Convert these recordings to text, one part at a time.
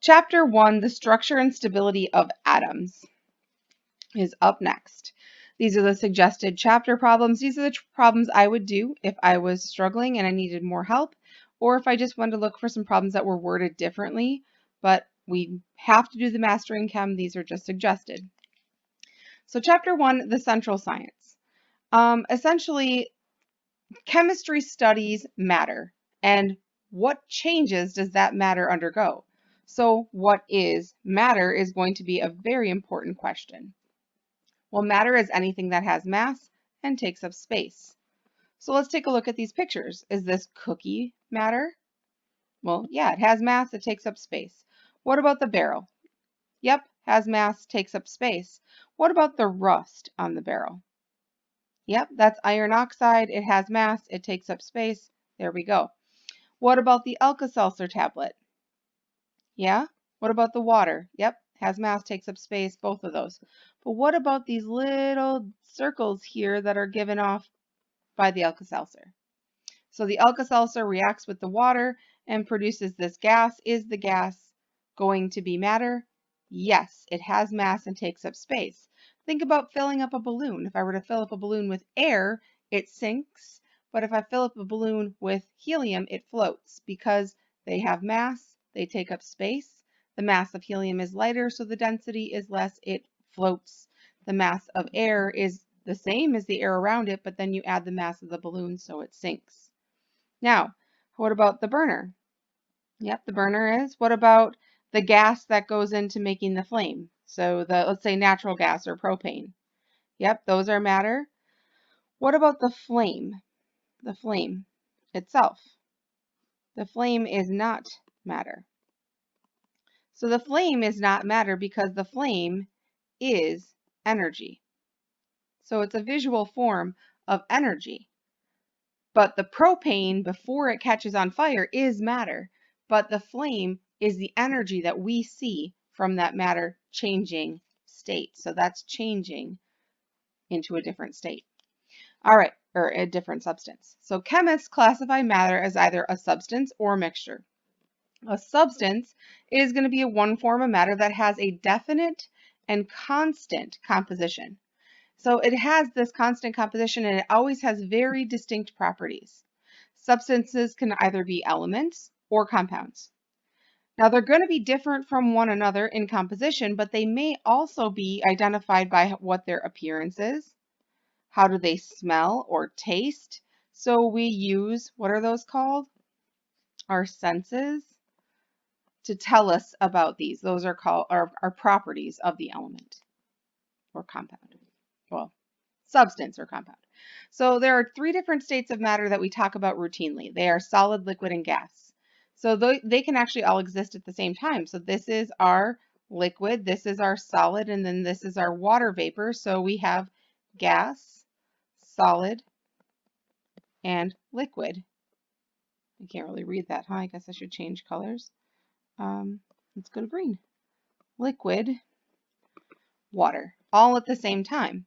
Chapter 1, the structure and stability of atoms, is up next. These are the suggested chapter problems. These are the problems I would do if I was struggling and I needed more help, or if I just wanted to look for some problems that were worded differently, but we have to do the Mastering Chem. These are just suggested. So chapter 1, the central science. Essentially, chemistry studies matter, and what changes does that matter undergo? So what is matter is going to be a very important question. Well, matter is anything that has mass and takes up space. So let's take a look at these pictures. Is this cookie matter? Well, yeah, it has mass, it takes up space. What about the barrel? Yep, has mass, takes up space. What about the rust on the barrel? Yep, that's iron oxide. It has mass, it takes up space. There we go. What about the Alka-Seltzer tablet? Yeah. What about the water? Yep, has mass, takes up space, both of those. But what about these little circles here that are given off by the Alka-Seltzer? So the Alka-Seltzer reacts with the water and produces this gas. Is the gas going to be matter? Yes, it has mass and takes up space. Think about filling up a balloon. If I were to fill up a balloon with air, it sinks. But if I fill up a balloon with helium, it floats because they have mass, they take up space. The mass of helium is lighter, so the density is less, it floats. The mass of air is the same as the air around it, but then you add the mass of the balloon, so it sinks. Now, what about the burner? Yep, the burner is. What about the gas that goes into making the flame? So let's say natural gas or propane. Yep, those are matter. What about the flame? The flame itself. The flame is not matter. So the flame is not matter because the flame is energy. So it's a visual form of energy. But the propane, before it catches on fire, is matter. But the flame is the energy that we see from that matter changing state. So that's changing into a different state. All right, or a different substance. So chemists classify matter as either a substance or a mixture. A substance is going to be one form of matter that has a definite and constant composition. So it has this constant composition and it always has very distinct properties. Substances can either be elements or compounds. Now they're going to be different from one another in composition, but they may also be identified by what their appearance is. How do they smell or taste? So we use, what are those called? Our senses to tell us about these. Those are called our properties of the element or compound. Well, substance or compound. So there are three different states of matter that we talk about routinely. They are solid, liquid, and gas. So they can actually all exist at the same time. So this is our liquid, this is our solid, and then this is our water vapor. So we have gas, solid, and liquid. I can't really read that, huh? I guess I should change colors. Let's go to green. Liquid, water, all at the same time.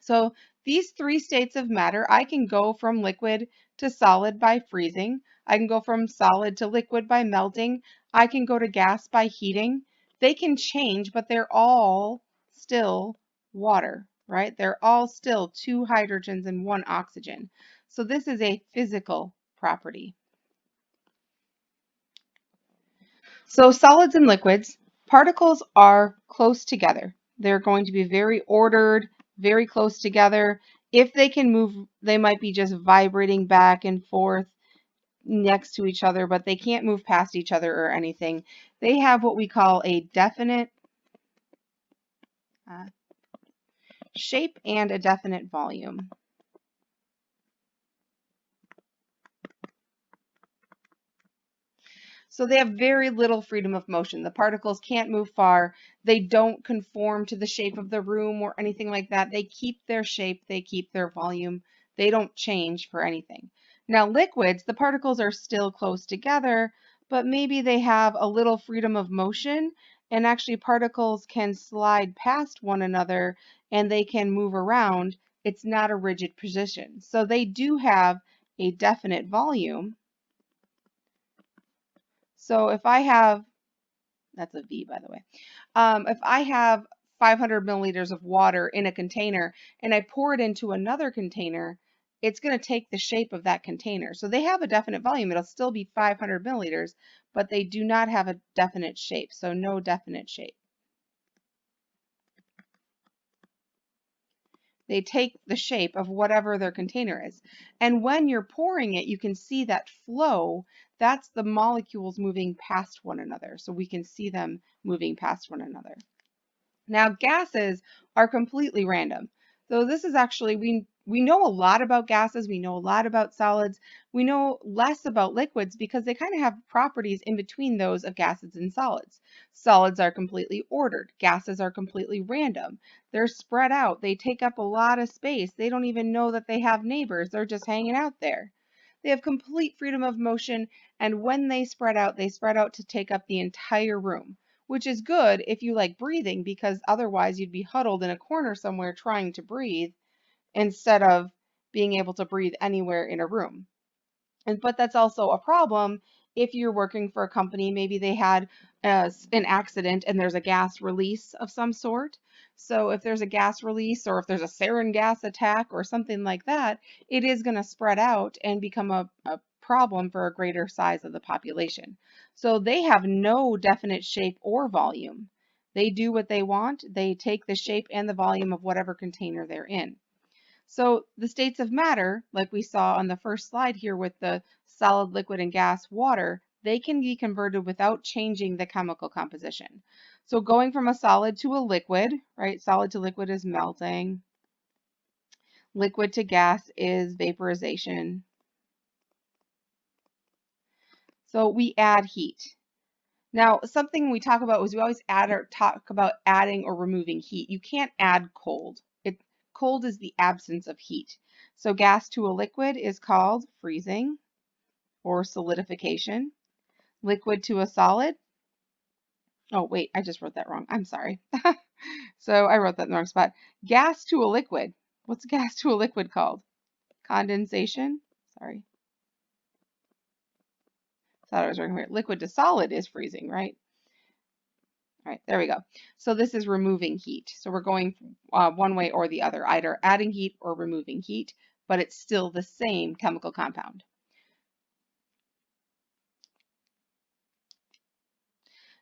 So these three states of matter, I can go from liquid to solid by freezing. I can go from solid to liquid by melting. I can go to gas by heating. They can change, but they're all still water, right? They're all still two hydrogens and one oxygen. So this is a physical property. So solids and liquids, particles are close together. They're going to be very ordered, very close together. If they can move, they might be just vibrating back and forth next to each other, but they can't move past each other or anything. They have what we call a definite shape and a definite volume. So they have very little freedom of motion. The particles can't move far. They don't conform to the shape of the room or anything like that. They keep their shape. They keep their volume. They don't change for anything. Now liquids, the particles are still close together, but maybe they have a little freedom of motion, and actually particles can slide past one another and they can move around. It's not a rigid position. So they do have a definite volume. So if I have That's a V, by the way. If I have 500 milliliters of water in a container and I pour it into another container, it's going to take the shape of that container. So they have a definite volume. It'll still be 500 milliliters, but they do not have a definite shape. So no definite shape. They take the shape of whatever their container is. And when you're pouring it, you can see that flow. That's the molecules moving past one another. So we can see them moving past one another. Now, gases are completely random. So this is actually, we know a lot about gases, we know a lot about solids, we know less about liquids because they kind of have properties in between those of gases and solids. Solids are completely ordered, gases are completely random. They're spread out, they take up a lot of space, they don't even know that they have neighbors, they're just hanging out there. They have complete freedom of motion, and when they spread out to take up the entire room, which is good if you like breathing because otherwise you'd be huddled in a corner somewhere trying to breathe instead of being able to breathe anywhere in a room. But that's also a problem if you're working for a company, maybe they had an accident and there's a gas release of some sort. So if there's a gas release or if there's a sarin gas attack or something like that, it is going to spread out and become a problem for a greater size of the population. So they have no definite shape or volume. They do what they want. They take the shape and the volume of whatever container they're in. So the states of matter, like we saw on the first slide here with the solid, liquid, and gas water, they can be converted without changing the chemical composition. So going from a solid to a liquid, right? Solid to liquid is melting. Liquid to gas is vaporization. So we add heat. Now, something we talk about is we always talk about adding or removing heat. You can't add cold. Cold is the absence of heat. So gas to a liquid is called freezing or solidification. Liquid to a solid. Oh, wait, I just wrote that wrong. I'm sorry. So I wrote that in the wrong spot. Gas to a liquid. What's gas to a liquid called? Condensation. Sorry. Thought I was wrong here. Liquid to solid is freezing, right? All right, there we go. So this is removing heat. So we're going one way or the other, either adding heat or removing heat, but it's still the same chemical compound.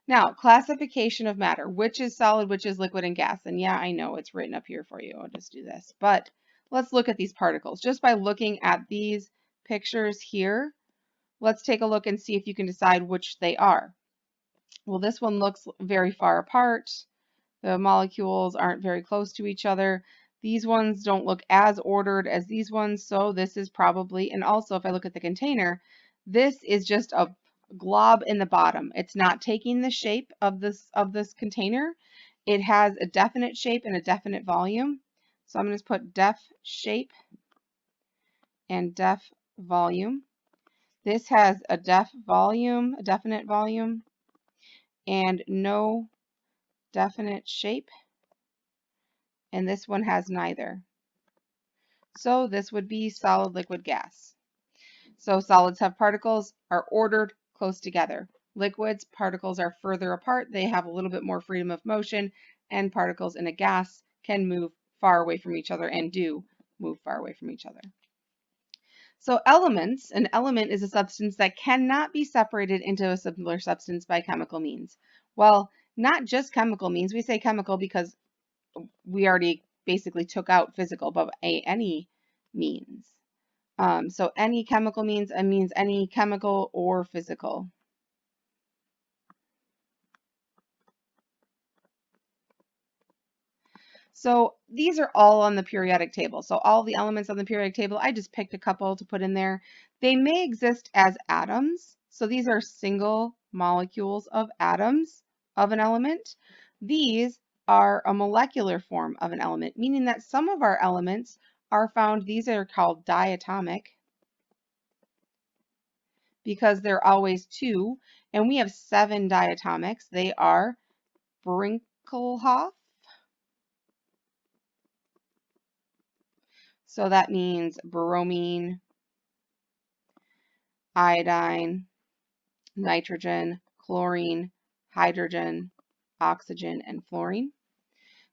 Now, classification of matter, which is solid, which is liquid and gas. And yeah, I know it's written up here for you. I'll just do this. But let's look at these particles. Just by looking at these pictures here, let's take a look and see if you can decide which they are. Well, this one looks very far apart. The molecules aren't very close to each other. These ones don't look as ordered as these ones, so this is probably, and also if I look at the container, this is just a glob in the bottom. It's not taking the shape of this container. It has a definite shape and a definite volume. So I'm going to put def shape and def volume. This has a definite volume, and no definite shape. And this one has neither. So this would be solid, liquid, gas. So solids have particles, are ordered close together. Liquids, particles are further apart. They have a little bit more freedom of motion, and particles in a gas can move far away from each other and do move far away from each other. So elements, an element is a substance that cannot be separated into a simpler substance by chemical means. Well, not just chemical means. We say chemical because we already basically took out physical, but any means. So any chemical means any chemical or physical. So these are all on the periodic table. So all the elements on the periodic table, I just picked a couple to put in there. They may exist as atoms. So these are single molecules of atoms of an element. These are a molecular form of an element, meaning that some of our elements are found, these are called diatomic because they're always two, and we have 7 diatomics. They are Brinkelhoff. So that means bromine, iodine, nitrogen, chlorine, hydrogen, oxygen, and fluorine.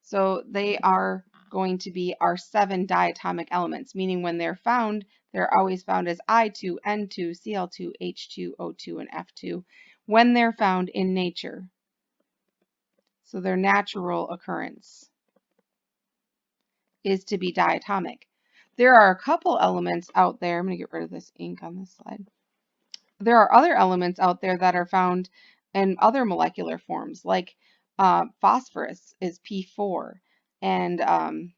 So they are going to be our 7 diatomic elements, meaning when they're found, they're always found as I2, N2, Cl2, H2, O2, and F2 when they're found in nature. So their natural occurrence is to be diatomic. There are a couple elements out there. I'm going to get rid of this ink on this slide. There are other elements out there that are found in other molecular forms, like phosphorus is P4, and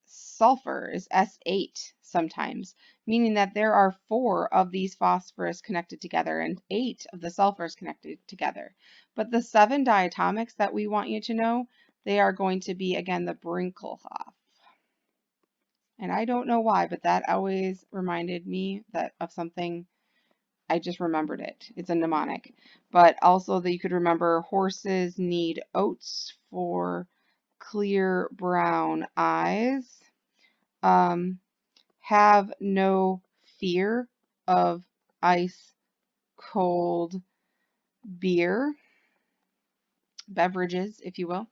sulfur is S8 sometimes, meaning that there are 4 of these phosphorus connected together and 8 of the sulfurs connected together. But the 7 diatomics that we want you to know, they are going to be, again, the Brinkelhoff. And I don't know why, but that always reminded me of something. I just remembered it. It's a mnemonic. But also that you could remember horses need oats for clear brown eyes. Have no fear of ice cold beverages, if you will.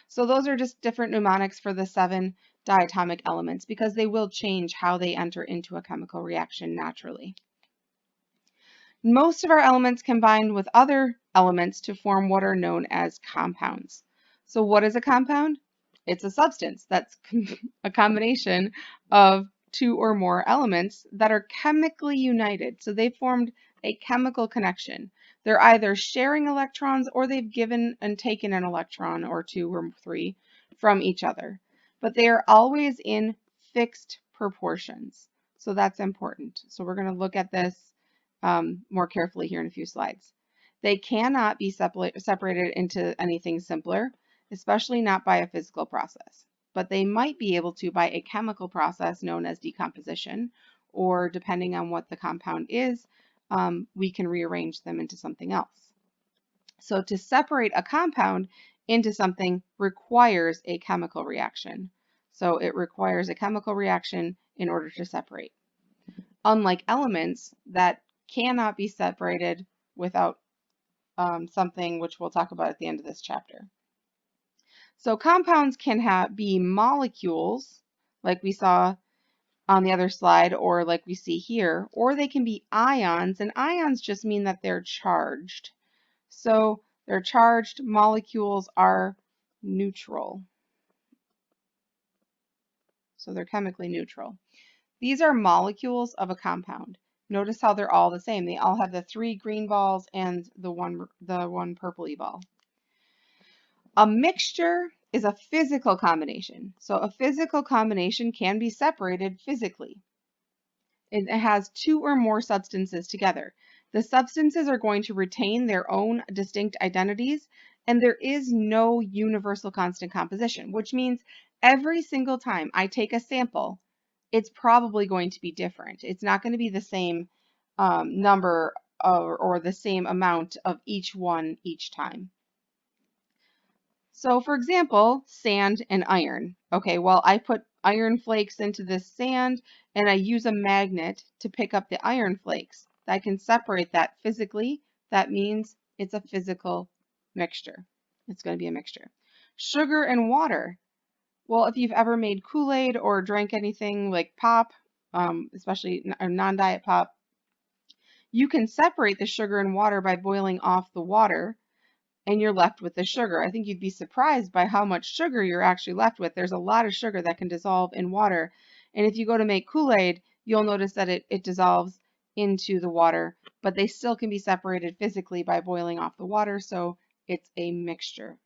So those are just different mnemonics for the 7 diatomic elements because they will change how they enter into a chemical reaction naturally. Most of our elements combine with other elements to form what are known as compounds. So what is a compound? It's a substance that's a combination of 2 or more elements that are chemically united. So they formed a chemical connection. They're either sharing electrons or they've given and taken an electron or 2 or 3 from each other. But they are always in fixed proportions. So that's important. So we're going to look at this more carefully here in a few slides. They cannot be separated into anything simpler, especially not by a physical process, but they might be able to by a chemical process known as decomposition, or depending on what the compound is, we can rearrange them into something else. So to separate a compound into something requires a chemical reaction. So it requires a chemical reaction in order to separate. Unlike elements that cannot be separated without something which we'll talk about at the end of this chapter. So compounds can be molecules, like we saw on the other slide, or like we see here, or they can be ions, and ions just mean that they're charged. So they're charged, molecules are neutral. So they're chemically neutral. These are molecules of a compound. Notice how they're all the same. They all have the 3 green balls and the one purpley ball. A mixture is a physical combination. So a physical combination can be separated physically. It has 2 or more substances together. The substances are going to retain their own distinct identities, and there is no universal constant composition, which means every single time I take a sample, it's probably going to be different. It's not going to be the same number or the same amount of each one each time. So for example, sand and iron. Okay, well, I put iron flakes into this sand and I use a magnet to pick up the iron flakes. I can separate that physically. That means it's a physical mixture. It's going to be a mixture. Sugar and water. Well, if you've ever made Kool-Aid or drank anything like pop, especially a non-diet pop, you can separate the sugar and water by boiling off the water, and you're left with the sugar. I think you'd be surprised by how much sugar you're actually left with. There's a lot of sugar that can dissolve in water. And if you go to make Kool-Aid, you'll notice that it dissolves into the water, but they still can be separated physically by boiling off the water, so it's a mixture.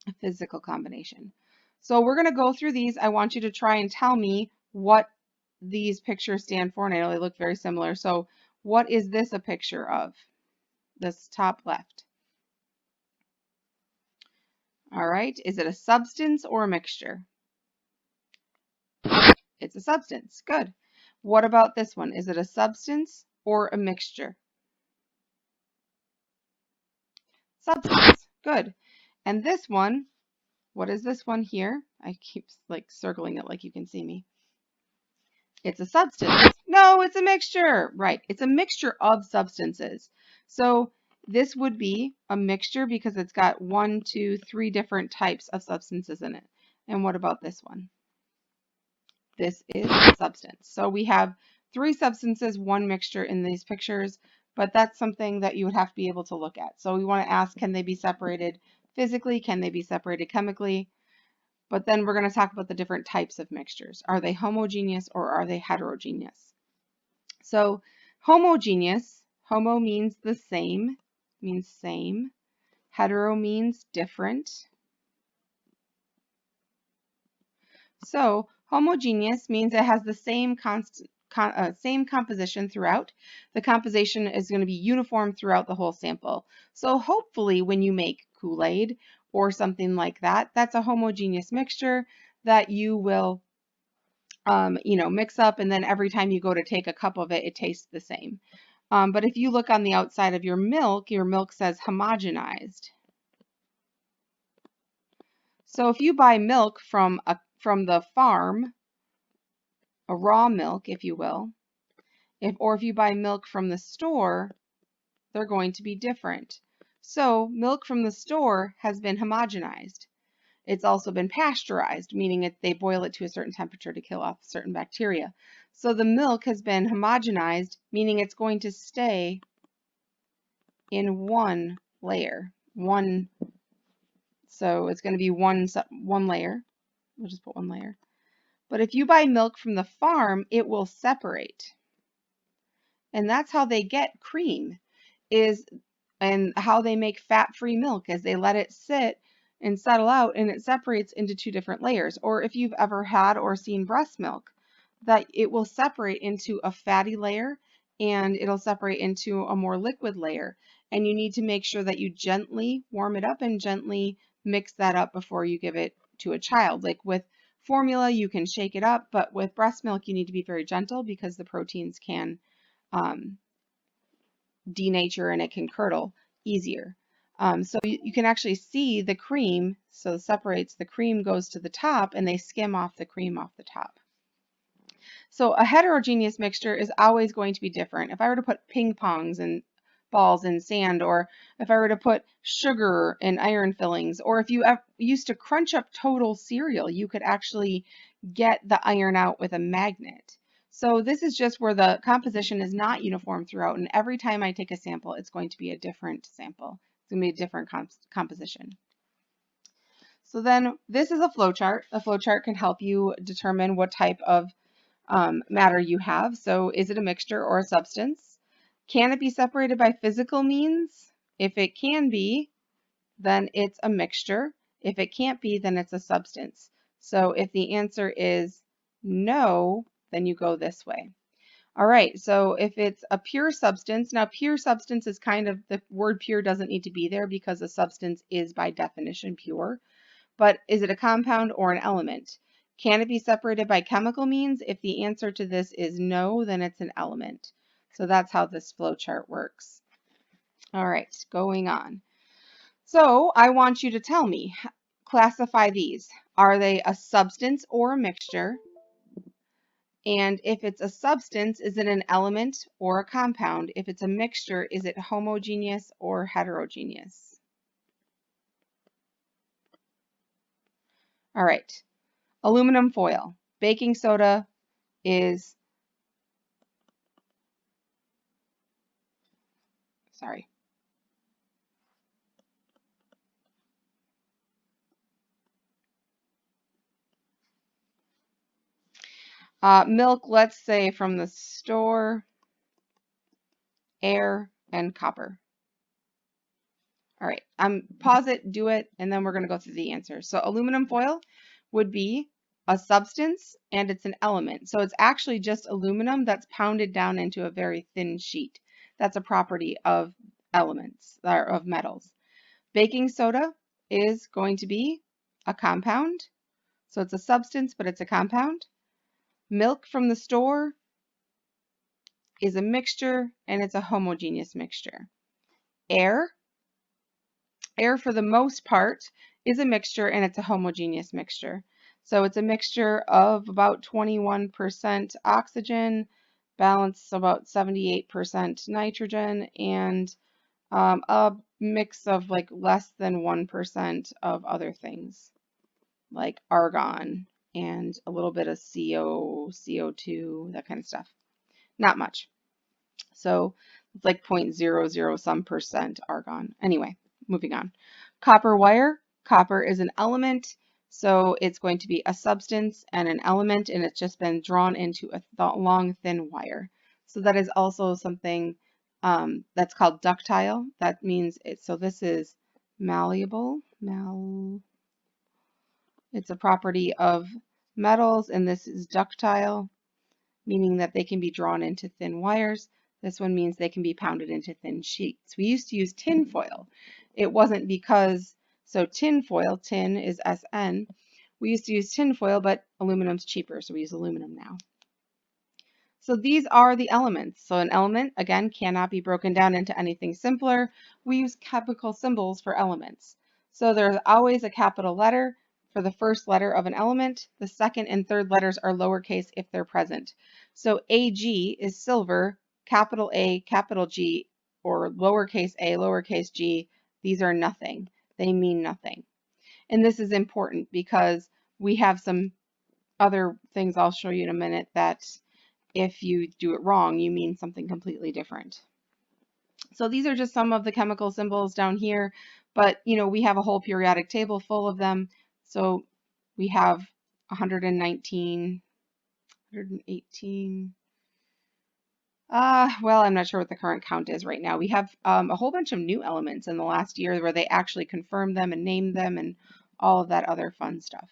A physical combination. So we're going to go through these. I want you to try and tell me what these pictures stand for, and I know they look very similar. So what is this a picture of? This top left. All right, is it a substance or a mixture? It's a substance. Good. What about this one? Is it a substance or a mixture? Substance. Good. And this one, what is this one here? I keep like circling it like you can see me. It's a substance. No, it's a mixture. Right. It's a mixture of substances. So This would be a mixture because it's got 1, 2, 3 different types of substances in it. And what about this one? This is a substance. So we have 3 substances, 1 mixture in these pictures, but that's something that you would have to be able to look at. So we want to ask, can they be separated physically? Can they be separated chemically? But then we're going to talk about the different types of mixtures. Are they homogeneous or are they heterogeneous? So homogeneous, homo means the same, means same. Hetero means different. So homogeneous means it has the same same composition throughout. The composition is going to be uniform throughout the whole sample. So hopefully when you make Kool-Aid or something like that, that's a homogeneous mixture that you will mix up, and then every time you go to take a cup of it, it tastes the same. But if you look on the outside of your milk says homogenized. So if you buy milk from the farm, a raw milk, if you will, or if you buy milk from the store, they're going to be different. So milk from the store has been homogenized. It's also been pasteurized, meaning they boil it to a certain temperature to kill off certain bacteria. So the milk has been homogenized, meaning it's going to stay in one layer. So it's going to be one layer. We'll just put one layer. But if you buy milk from the farm, it will separate. And that's how they get cream, and how they make fat-free milk, as they let it sit and settle out, and it separates into 2 different layers. Or if you've ever had or seen breast milk, that it will separate into a fatty layer and it'll separate into a more liquid layer. And you need to make sure that you gently warm it up and gently mix that up before you give it to a child. Like with formula, you can shake it up, but with breast milk, you need to be very gentle because the proteins can denature and it can curdle easier. So you can actually see the cream, so it separates, the cream goes to the top and they skim off the cream off the top. So a heterogeneous mixture is always going to be different. If I were to put ping pongs and balls in sand, or if I were to put sugar and iron fillings, or if you used to crunch up total cereal, you could actually get the iron out with a magnet. So this is just where the composition is not uniform throughout, and every time I take a sample, it's going to be a different sample. It's going to be a different composition. So then this is a flowchart. A flowchart can help you determine what type of matter you have. So is it a mixture or a substance? Can it be separated by physical means? If it can be, then it's a mixture. If it can't be, then it's a substance. So if the answer is no, then you go this way. All right, so if it's a pure substance, now pure substance is kind of, the word pure doesn't need to be there because a substance is by definition pure. But is it a compound or an element? Can it be separated by chemical means? If the answer to this is no, then it's an element. So that's how this flow chart works. All right, going on. So I want you to tell me, classify these. Are they a substance or a mixture? And if it's a substance, is it an element or a compound? If it's a mixture, is it homogeneous or heterogeneous? All right, aluminum foil. Baking soda is, sorry. Milk, let's say from the store, air, and copper. All right, pause it, do it, and then we're going to go through the answers. So aluminum foil would be a substance and it's an element. So it's actually just aluminum that's pounded down into a very thin sheet. That's a property of elements, or of metals. Baking soda is going to be a compound. So it's a substance, but it's a compound. Milk from the store is a mixture, and it's a homogeneous mixture. Air for the most part is a mixture, and it's a homogeneous mixture. So it's a mixture of about 21% oxygen, balance about 78% nitrogen, and A mix of like less than 1% of other things, like argon and a little bit of CO2, that kind of stuff. Not much. So it's like 0.00 some percent argon. Anyway, moving on. Copper wire. Copper is an element, so it's going to be a substance and an element, and it's just been drawn into a long, thin wire. So that is also something that's called ductile. That means so this is malleable. It's a property of metals, and this is ductile, meaning that they can be drawn into thin wires. This one means they can be pounded into thin sheets. We used to use tin foil. It wasn't because, so tin foil, tin is SN. We used to use tin foil, but aluminum's cheaper, so we use aluminum now. So these are the elements. So an element, again, cannot be broken down into anything simpler. We use chemical symbols for elements. So there's always a capital letter for the first letter of an element. The second and third letters are lowercase if they're present. So Ag is silver, capital A, capital G, or lowercase a, lowercase g. These are nothing. They mean nothing. And this is important because we have some other things I'll show you in a minute that if you do it wrong, you mean something completely different. So these are just some of the chemical symbols down here, but we have a whole periodic table full of them. So we have 119, 118. Well, I'm not sure what the current count is right now. We have a whole bunch of new elements in the last year where they actually confirmed them and named them and all of that other fun stuff.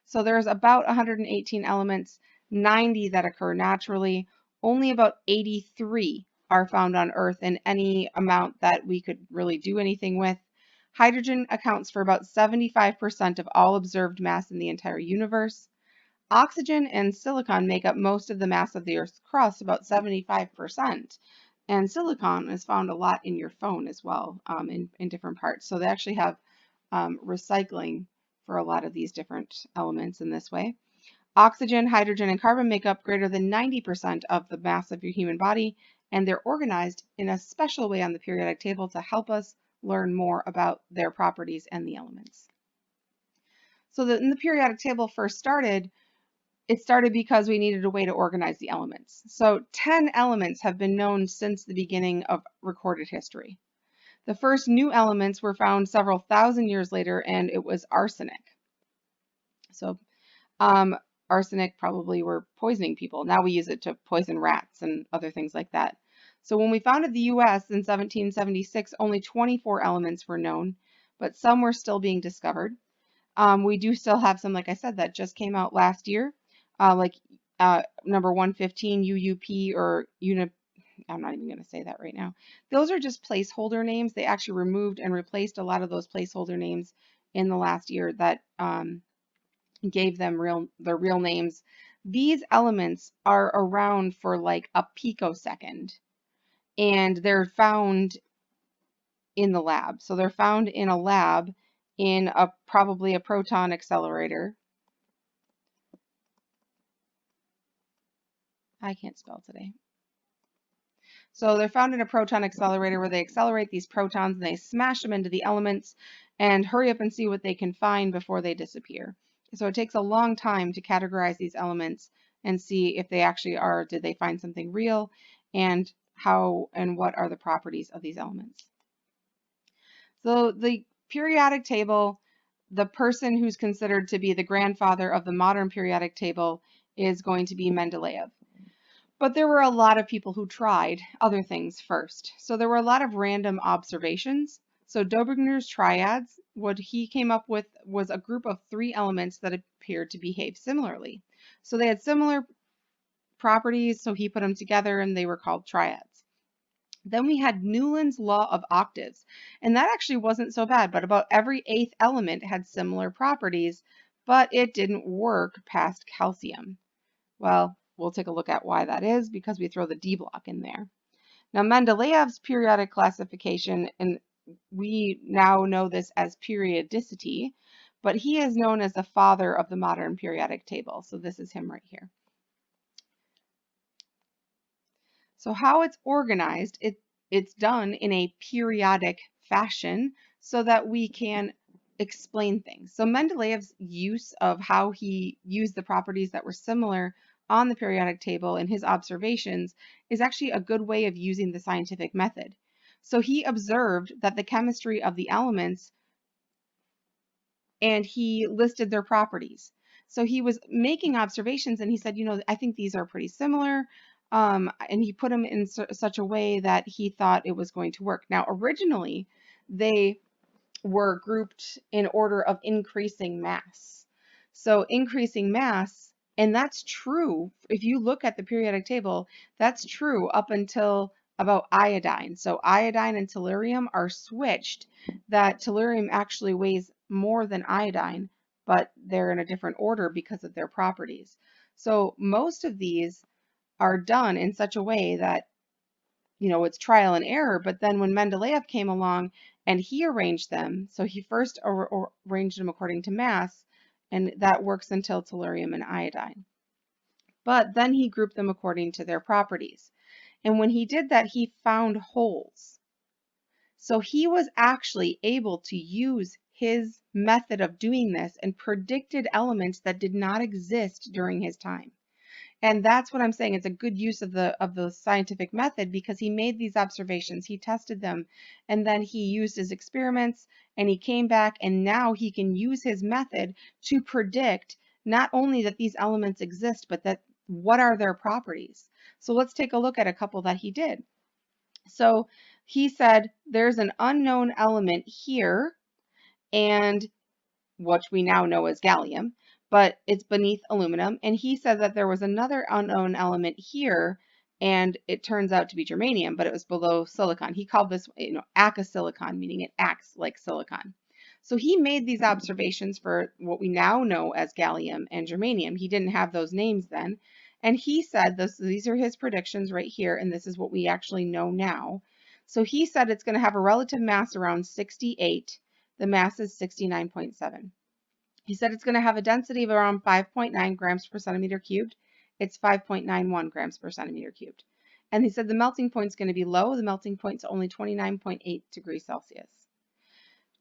So there's about 118 elements, 90 that occur naturally. Only about 83 are found on Earth in any amount that we could really do anything with. Hydrogen accounts for about 75% of all observed mass in the entire universe. Oxygen and silicon make up most of the mass of the Earth's crust, about 75%. And silicon is found a lot in your phone as well, in different parts. So they actually have recycling for a lot of these different elements in this way. Oxygen, hydrogen, and carbon make up greater than 90% of the mass of your human body, and they're organized in a special way on the periodic table to help us learn more about their properties and the elements. So when the periodic table first started, it started because we needed a way to organize the elements. So 10 elements have been known since the beginning of recorded history. The first new elements were found several thousand years later, and it was arsenic. So arsenic probably were poisoning people. Now we use it to poison rats and other things like that. So when we founded the US in 1776, only 24 elements were known, but some were still being discovered. We do still have some, like I said, that just came out last year, like number 115, UUP, or I'm not even going to say that right now. Those are just placeholder names. They actually removed and replaced a lot of those placeholder names in the last year that gave them their real names. These elements are around for like a picosecond, and they're found in the lab. So they're found in a lab in probably a proton accelerator. I can't spell today. So they're found in a proton accelerator where they accelerate these protons and they smash them into the elements and hurry up and see what they can find before they disappear. So it takes a long time to categorize these elements and see if they actually are, did they find something real, and how and what are the properties of these elements. So the periodic table, the person who's considered to be the grandfather of the modern periodic table is going to be Mendeleev. But there were a lot of people who tried other things first. So there were a lot of random observations. So Dobringer's triads, what he came up with was a group of 3 elements that appeared to behave similarly. So they had similar properties, so he put them together and they were called triads. Then we had Newland's law of octaves, and that actually wasn't so bad, but about every 8th element had similar properties, but it didn't work past calcium. Well, we'll take a look at why that is because we throw the D block in there. Now, Mendeleev's periodic classification, and we now know this as periodicity, but he is known as the father of the modern periodic table. So this is him right here. So how it's organized, it's done in a periodic fashion so that we can explain things. So Mendeleev's use of how he used the properties that were similar on the periodic table in his observations is actually a good way of using the scientific method. So he observed that the chemistry of the elements and he listed their properties. So he was making observations and he said, I think these are pretty similar. And he put them in such a way that he thought it was going to work. Now, originally, they were grouped in order of increasing mass. So increasing mass, and that's true. If you look at the periodic table, that's true up until about iodine. So iodine and tellurium are switched, that tellurium actually weighs more than iodine, but they're in a different order because of their properties. So most of these are done in such a way that it's trial and error. But then when Mendeleev came along and he arranged them, so he first arranged them according to mass, and that works until tellurium and iodine. But then he grouped them according to their properties. And when he did that, he found holes. So he was actually able to use his method of doing this and predicted elements that did not exist during his time. And that's what I'm saying. It's a good use of the scientific method because he made these observations, he tested them, and then he used his experiments and he came back and now he can use his method to predict not only that these elements exist, but that what are their properties. So let's take a look at a couple that he did. So he said there's an unknown element here, and which we now know as gallium, but it's beneath aluminum. And he said that there was another unknown element here, and it turns out to be germanium, but it was below silicon. He called this, acosilicon, meaning it acts like silicon. So he made these observations for what we now know as gallium and germanium. He didn't have those names then. And he said these are his predictions right here, and this is what we actually know now. So he said it's going to have a relative mass around 68. The mass is 69.7. He said it's going to have a density of around 5.9 grams per centimeter cubed. It's 5.91 grams per centimeter cubed. And he said the melting point is going to be low. The melting point is only 29.8 degrees Celsius.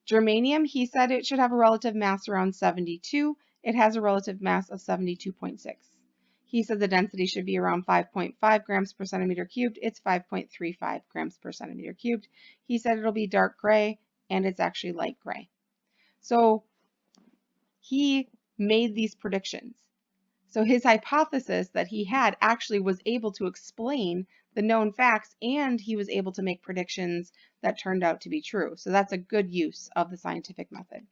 Germanium, he said it should have a relative mass around 72. It has a relative mass of 72.6. He said the density should be around 5.5 grams per centimeter cubed. It's 5.35 grams per centimeter cubed. He said it'll be dark gray, and it's actually light gray. So he made these predictions. So his hypothesis that he had actually was able to explain the known facts, and he was able to make predictions that turned out to be true. So that's a good use of the scientific method.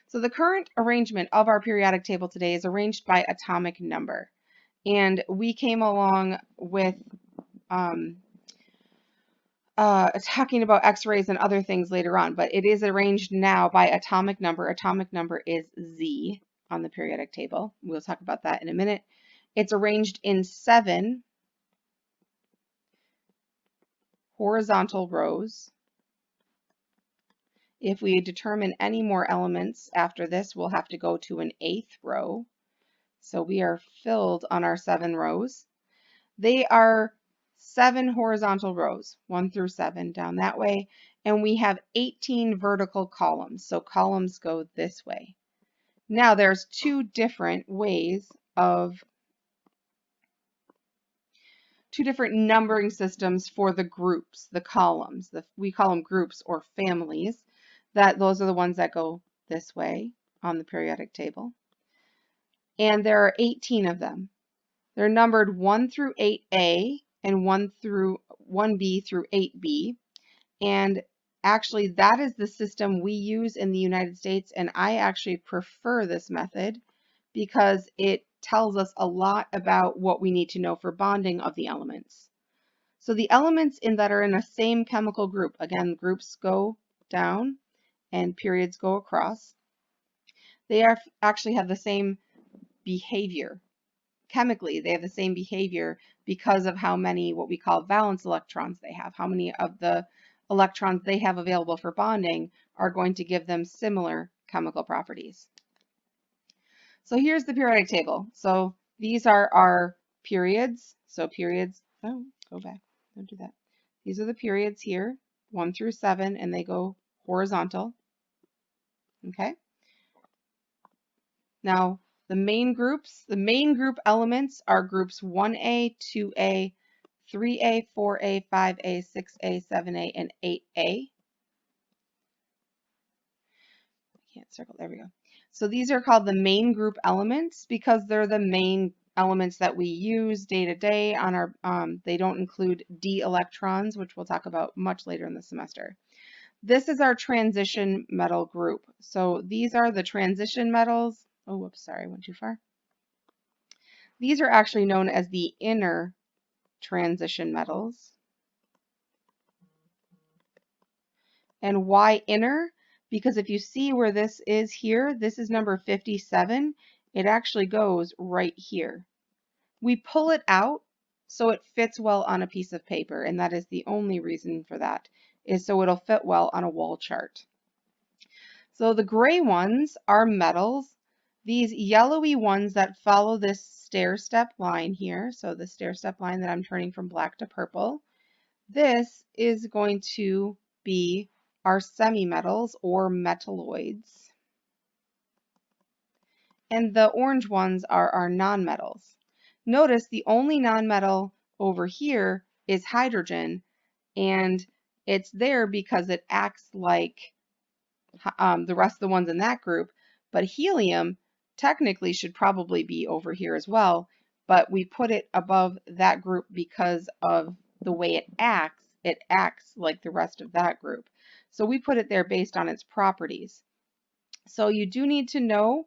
So the current arrangement of our periodic table today is arranged by atomic number. And we came along with talking about X-rays and other things later on, but it is arranged now by atomic number. Atomic number is Z on the periodic table. We'll talk about that in a minute. It's arranged in 7 horizontal rows. If we determine any more elements after this, we'll have to go to an 8th row. So we are filled on our 7 rows. They are 7 horizontal rows, 1 through 7 down that way, and we have 18 vertical columns. So columns go this way. Now there's 2 different ways of two different numbering systems for the groups, the columns. We call them groups or families. Those are the ones that go this way on the periodic table. And there are 18 of them. They're numbered 1 through 8A and 1B through 8B. And actually, that is the system we use in the United States, and I actually prefer this method because it tells us a lot about what we need to know for bonding of the elements. So the elements that are in the same chemical group, again, groups go down and periods go across, they actually have the same behavior. Chemically, they have the same behavior because of how many what we call valence electrons they have. How many of the electrons they have available for bonding are going to give them similar chemical properties. So here's the periodic table. So these are our periods. So periods, oh, go back, don't do that. These are the periods here, 1 through 7, and they go horizontal. Okay. Now, the main group elements are groups 1A, 2A, 3A, 4A, 5A, 6A, 7A, and 8A. I can't circle, there we go. So these are called the main group elements because they're the main elements that we use day to day on our, they don't include d electrons, which we'll talk about much later in the semester. This is our transition metal group. So these are the transition metals. Oh, whoops, sorry, I went too far. These are actually known as the inner transition metals. And why inner? Because if you see where this is here, this is number 57. It actually goes right here. We pull it out so it fits well on a piece of paper, and that is the only reason for that, is so it'll fit well on a wall chart. So the gray ones are metals. These yellowy ones that follow this stair-step line here, so the stair-step line that I'm turning from black to purple, this is going to be our semi-metals or metalloids. And the orange ones are our nonmetals. Notice the only nonmetal over here is hydrogen, and it's there because it acts like the rest of the ones in that group, but helium technically should probably be over here as well, but we put it above that group because of the way it acts like the rest of that group. So we put it there based on its properties. So you do need to know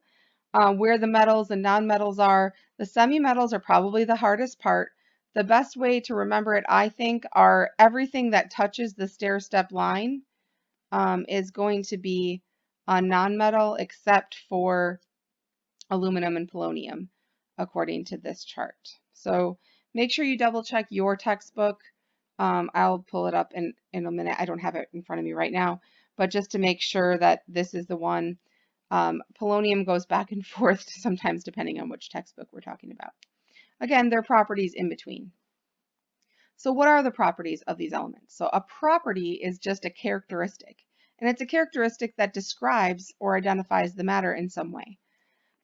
where the metals and nonmetals are. The semi-metals are probably the hardest part. The best way to remember it, I think, are everything that touches the stair-step line is going to be a nonmetal except for aluminum and polonium, according to this chart. So make sure you double check your textbook. I'll pull it up in a minute. I don't have it in front of me right now, but just to make sure that this is the one. Polonium goes back and forth sometimes depending on which textbook we're talking about. Again, there are properties in between. So what are the properties of these elements? So a property is just a characteristic, and it's a characteristic that describes or identifies the matter in some way.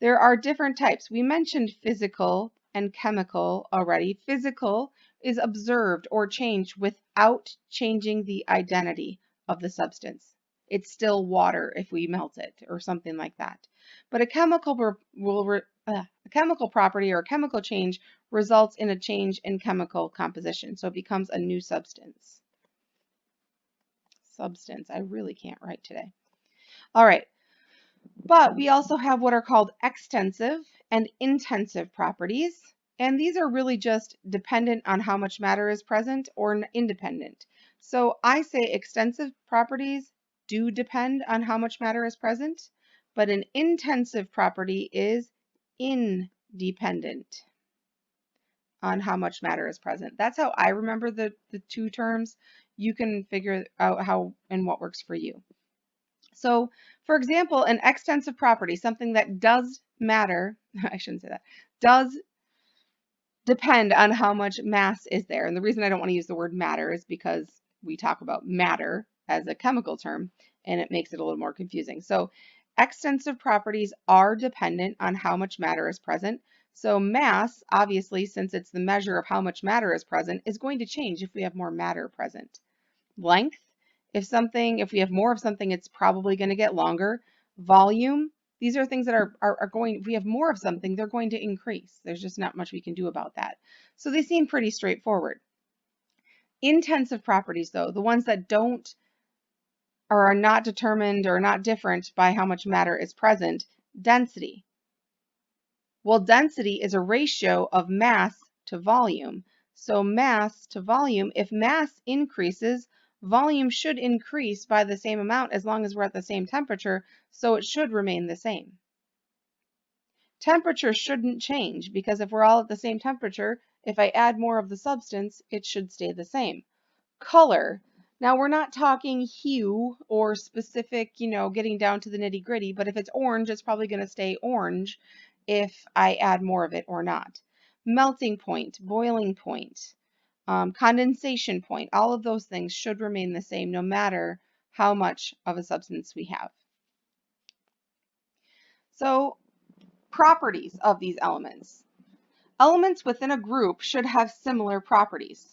There are different types. We mentioned physical and chemical already. Physical is observed or changed without changing the identity of the substance. It's still water if we melt it or something like that. But a chemical property or a chemical change results in a change in chemical composition. So it becomes a new substance. I really can't write today. All right. But we also have what are called extensive and intensive properties. And these are really just dependent on how much matter is present or independent. So I say extensive properties do depend on how much matter is present, but an intensive property is independent on how much matter is present. That's how I remember the two terms. You can figure out how and what works for you. So, for example, an extensive property, something that does matter, I shouldn't say that, does depend on how much mass is there. And the reason I don't want to use the word matter is because we talk about matter as a chemical term, and it makes it a little more confusing. So, extensive properties are dependent on how much matter is present. So mass, obviously, since it's the measure of how much matter is present, is going to change if we have more matter present. Length, if we have more of something, it's probably going to get longer. Volume, these are things that are going, if we have more of something, they're going to increase. There's just not much we can do about that. So they seem pretty straightforward. Intensive properties, though, the ones that don't or are not determined or not different by how much matter is present, density. Well, density is a ratio of mass to volume. So mass to volume, if mass increases, volume should increase by the same amount as long as we're at the same temperature, so it should remain the same. Temperature shouldn't change because if we're all at the same temperature, if I add more of the substance, it should stay the same. Color. Now we're not talking hue or specific, getting down to the nitty gritty, but if it's orange, it's probably going to stay orange if I add more of it or not. Melting point, boiling point. condensation point, all of those things should remain the same no matter how much of a substance we have. So, properties of these elements. Elements within a group should have similar properties,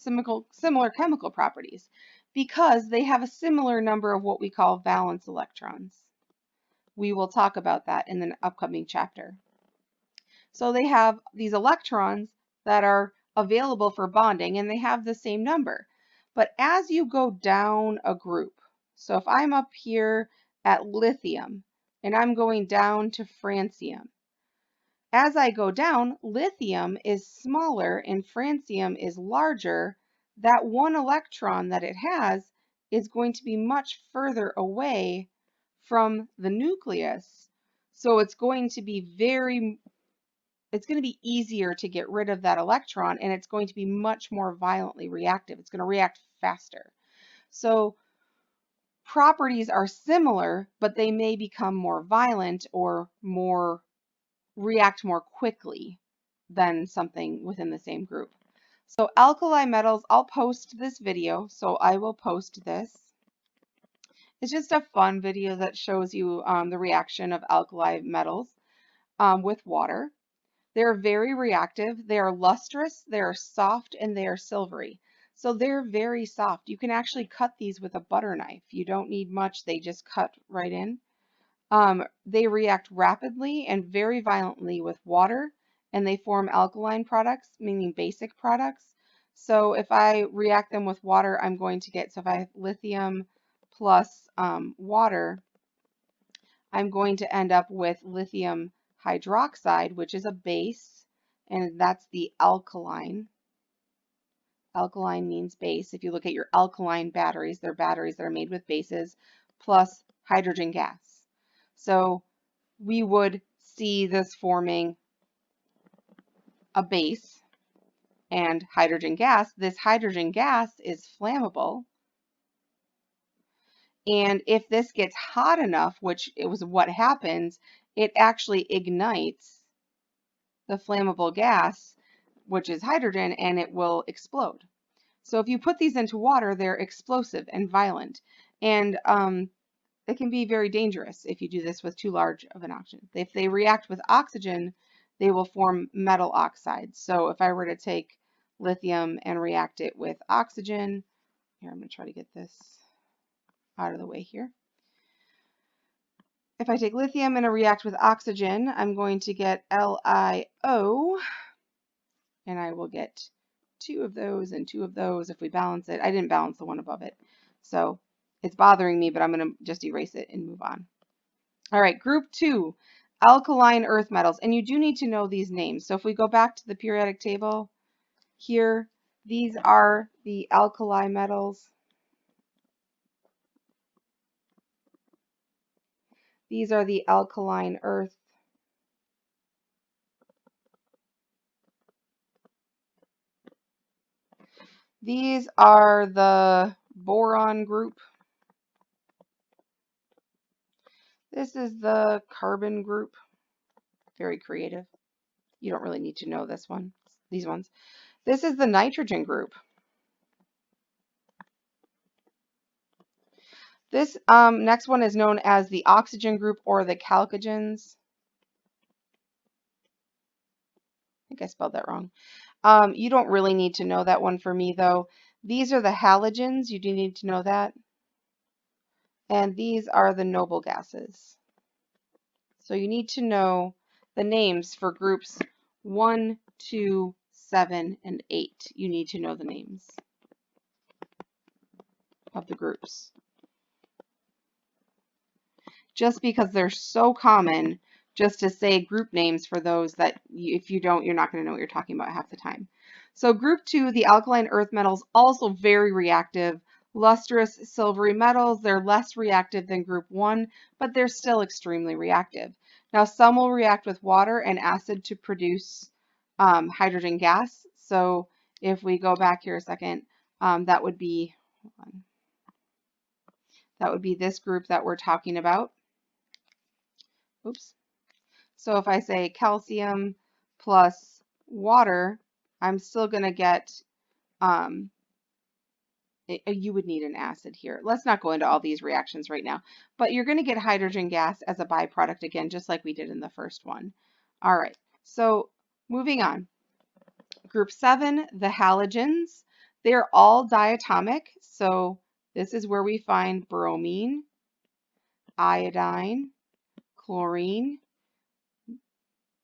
similar chemical properties, because they have a similar number of what we call valence electrons. We will talk about that in the upcoming chapter. So they have these electrons that are available for bonding, and they have the same number. But as you go down a group, so if I'm up here at lithium and I'm going down to francium, as I go down, lithium is smaller and francium is larger. That one electron that it has is going to be much further away from the nucleus. So it's going to be easier to get rid of that electron, and it's going to be much more violently reactive. It's going to react faster. So properties are similar, but they may become more violent or react more quickly than something within the same group. So alkali metals, I'll post this video, so I will post this. It's just a fun video that shows you the reaction of alkali metals with water. They're very reactive, they are lustrous, they are soft, and they are silvery. So they're very soft. You can actually cut these with a butter knife. You don't need much, they just cut right in. They react rapidly and very violently with water, and they form alkaline products, meaning basic products. So if I react them with water, I'm going to get, so if I have lithium plus water, I'm going to end up with lithium hydroxide, which is a base, and that's the alkaline. Alkaline means base. If you look at your alkaline batteries, they're batteries that are made with bases plus hydrogen gas. So we would see this forming a base and hydrogen gas. This hydrogen gas is flammable. And if this gets hot enough, which it was what happens, it actually ignites the flammable gas, which is hydrogen, and it will explode. So if you put these into water, they're explosive and violent. And it can be very dangerous if you do this with too large of an oxygen. If they react with oxygen, they will form metal oxides. So if I were to take lithium and react it with oxygen, here I'm going to try to get this out of the way here. If I take lithium and I react with oxygen, I'm going to get LiO, and I will get 2 of those and 2 of those if we balance it. I didn't balance the one above it, so it's bothering me, but I'm going to just erase it and move on. All right, group 2, alkaline earth metals, and you do need to know these names. So if we go back to the periodic table here, these are the alkali metals. These are the alkaline earth. These are the boron group. This is the carbon group. Very creative. You don't really need to know this one, these ones. This is the nitrogen group. This next one is known as the oxygen group or the chalcogens. I think I spelled that wrong. You don't really need to know that one for me, though. These are the halogens. You do need to know that. And these are the noble gases. So you need to know the names for groups 1, 2, 7, and 8. You need to know the names of the groups. Just because they're so common, just to say group names for those that if you don't, you're not going to know what you're talking about half the time. So group 2, the alkaline earth metals, also very reactive. Lustrous silvery metals, they're less reactive than group 1, but they're still extremely reactive. Now some will react with water and acid to produce hydrogen gas. So if we go back here a second, that would be this group that we're talking about. Oops. So if I say calcium plus water, I'm still going to get um, you would need an acid here. Let's not go into all these reactions right now, but you're going to get hydrogen gas as a byproduct again, just like we did in the first one. All right, so moving on. Group 7, the halogens. They're all diatomic, so this is where we find bromine, iodine, chlorine,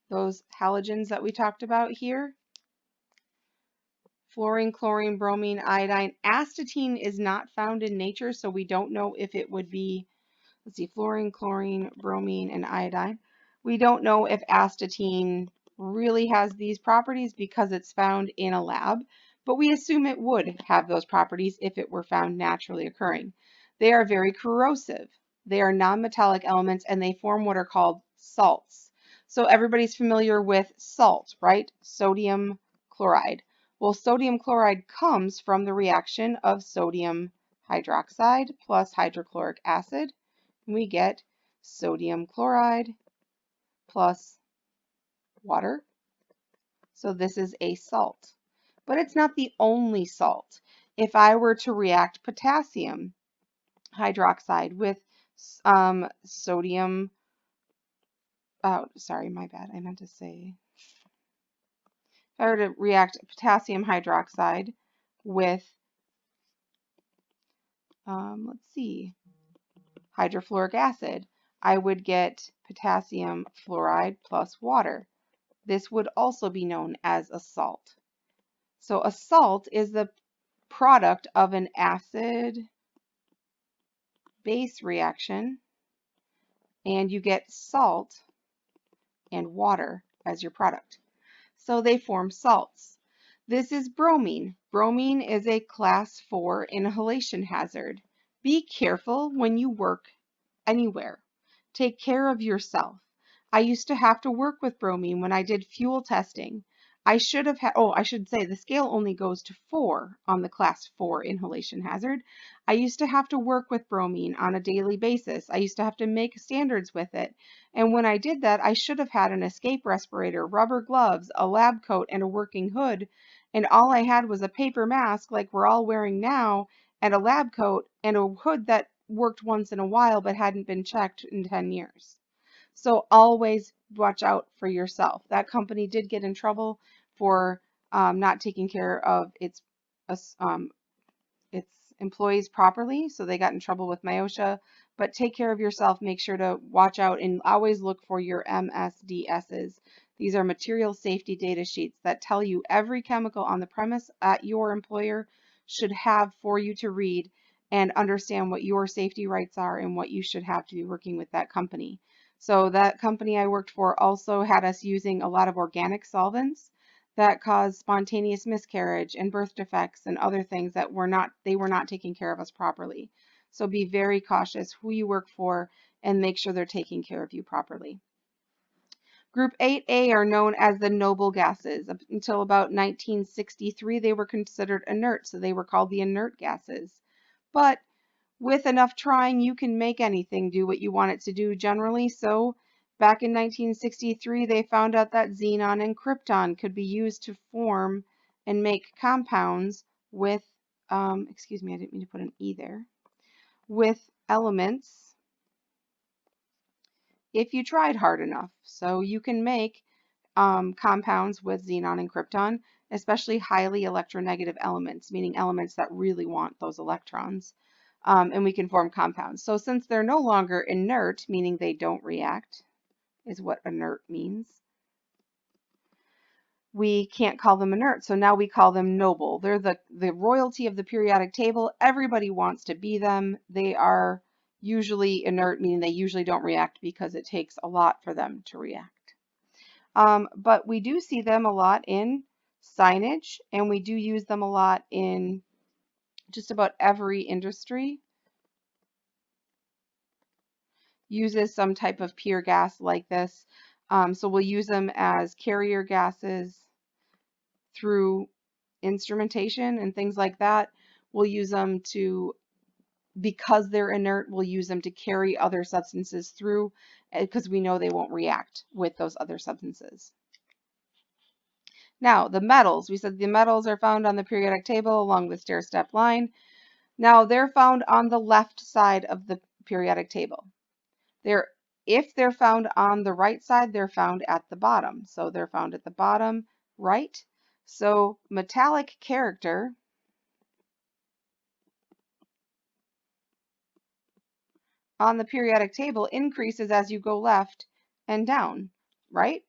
those halogens that we talked about here. Fluorine, chlorine, bromine, iodine. Astatine is not found in nature, so we don't know if it would be, let's see, fluorine, chlorine, bromine, and iodine. We don't know if astatine really has these properties because it's found in a lab, but we assume it would have those properties if it were found naturally occurring. They are very corrosive. They are nonmetallic elements and they form what are called salts. So everybody's familiar with salt, right? Sodium chloride. Well, sodium chloride comes from the reaction of sodium hydroxide plus hydrochloric acid. We get sodium chloride plus water. So this is a salt. But it's not the only salt. If I were to react potassium hydroxide with sodium, oh, sorry, my bad. I meant to say, if I were to react potassium hydroxide with, let's see, hydrofluoric acid, I would get potassium fluoride plus water. This would also be known as a salt. So a salt is the product of an acid-base reaction, and you get salt and water as your product. So they form salts. This is bromine. Bromine is a class 4 inhalation hazard. Be careful when you work anywhere. Take care of yourself. I used to have to work with bromine when I did fuel testing. I should have had, oh, I should say the scale only goes to 4 on the class 4 inhalation hazard. I used to have to work with bromine on a daily basis. I used to have to make standards with it. And when I did that, I should have had an escape respirator, rubber gloves, a lab coat, and a working hood. And all I had was a paper mask like we're all wearing now, and a lab coat, and a hood that worked once in a while but hadn't been checked in 10 years. So always watch out for yourself. That company did get in trouble for not taking care of um, its employees properly, so they got in trouble with MIOSHA. But take care of yourself. Make sure to watch out and always look for your MSDSs. These are material safety data sheets that tell you every chemical on the premise at your employer should have for you to read and understand what your safety rights are and what you should have to be working with that company. So that company I worked for also had us using a lot of organic solvents that cause spontaneous miscarriage and birth defects and other things that they were not taking care of us properly. So be very cautious who you work for and make sure they're taking care of you properly. Group 8A are known as the noble gases. Up until about 1963, they were considered inert, so they were called the inert gases. But with enough trying, you can make anything do what you want it to do generally. So back in 1963, they found out that xenon and krypton could be used to form and make compounds with, excuse me, I didn't mean to put an E there, with elements if you tried hard enough. So you can make compounds with xenon and krypton, especially highly electronegative elements, meaning elements that really want those electrons. And we can form compounds. So since they're no longer inert, meaning they don't react, is what inert means, we can't call them inert. So now we call them noble. They're the royalty of the periodic table. Everybody wants to be them. They are usually inert, meaning they usually don't react because it takes a lot for them to react. But we do see them a lot in signage, and we do use them a lot in just about every industry. Uses some type of pure gas like this. So we'll use them as carrier gases through instrumentation and things like that. We'll use them because they're inert, we'll use them to carry other substances through because we know they won't react with those other substances. Now, the metals, we said the metals are found on the periodic table along the stair-step line. Now, they're found on the left side of the periodic table. If they're found on the right side, they're found at the bottom. So they're found at the bottom right. So metallic character on the periodic table increases as you go left and down, right?